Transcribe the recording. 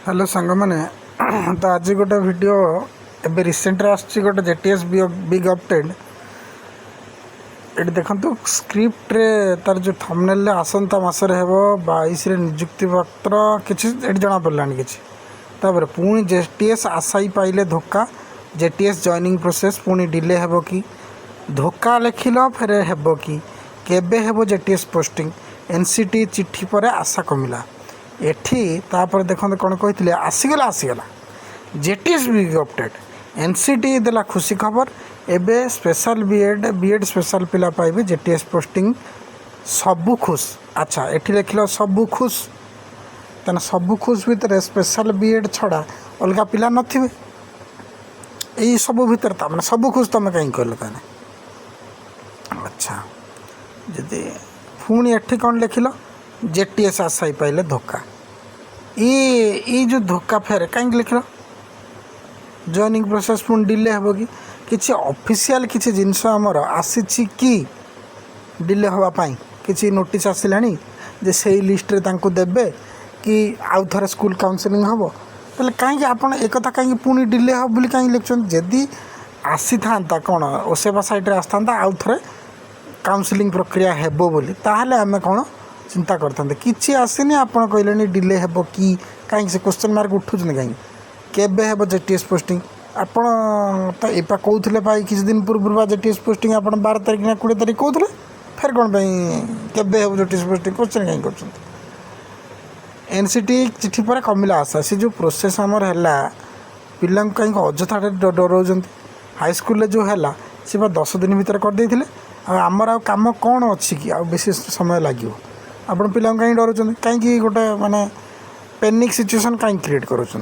Hello सांग मैंने तो आज गोटे वीडियो एबे रिसेंटली आसची गोटे जेटीएस बिग अपडेट ये देखो स्क्रिप्ट रे तार जो थंबनेल आसंता मासरे हेबो 22 रे नियुक्ति पत्र किछि एटी जणा पड़लानी किछि तापर पुणी जेटीएस आशाई पाइले धोखा जेटीएस जॉइनिंग प्रोसेस पुणी डिले हेबो कि धोखा लिखिल फेर हेबो कि केबे हेबो जेटीएस पोस्टिंग एनसीटी चिट्ठी पर आशा कमिला एठी तापर देखते कौन कही आसीगला जेटीएस बिग अपडेट एनसीटी देला खुशी खबर एबे स्पेशल बीएड स्पेशल पिला पाइबे जेटीएस पोस्टिंग सबु खुश। अच्छा एठी लिखल सबु खुश तेना सबु खुश भितर स्पेशल बीएड छड़ा अलग पिला नथिबे यही सबु भितर मैंने सबु खुश तुम कहीं कहल ताने। अच्छा जदि पुणी एठी कौन लिखल जेटीएस आशाई पाइले धोखा ये जो धोखा फेर कहीं लिखल जॉइनिंग प्रोसेस पुणी डिले हे कि किसी ऑफिशियल किसी जिनस आमर आसी कि डिले होगापाई किसी नोटिस आसलानी जे से लिस्ट रे तांको देबे कि आउ थरे स्कूल काउंसलिंग हम तो कहीं आपड़ एक कहीं पुणी डिले हो बोली कहीं लिखुं जदि आसी था कौन ओसेवा साइट आसता आउ थे काउंसलिंग प्रक्रिया हेबो बोली ताहले आमे कौन चिंता करते किसी आसनी आपड़ कहले डिले हे कि कहीं से क्वेश्चन मार्क उठुन कहीं केबे हे जेटीएस पोस्टिंग आपड़ तो ये कहते भाई किसी दिन पूर्व जेटीएस पोस्टिंग आप 12 तारीख ना 20 तारीख कहते फिर कौन केबे हे जेटीएस पोस्टिंग क्वेश्चन कहीं कर एनसीटी चिट्ठी पर कमिला आशा से जो प्रोसेस आमर है पिला कहीं अजथा डराउं हाईस्कल जो है सी 10 दिन भर करदे आमर आ कम कौन अच्छी कि आ बेसी समय लगे आप पिला कहीं डराउं कहीं गोटे माने पैनिक सिचुएशन कहीं क्रिएट करुँच।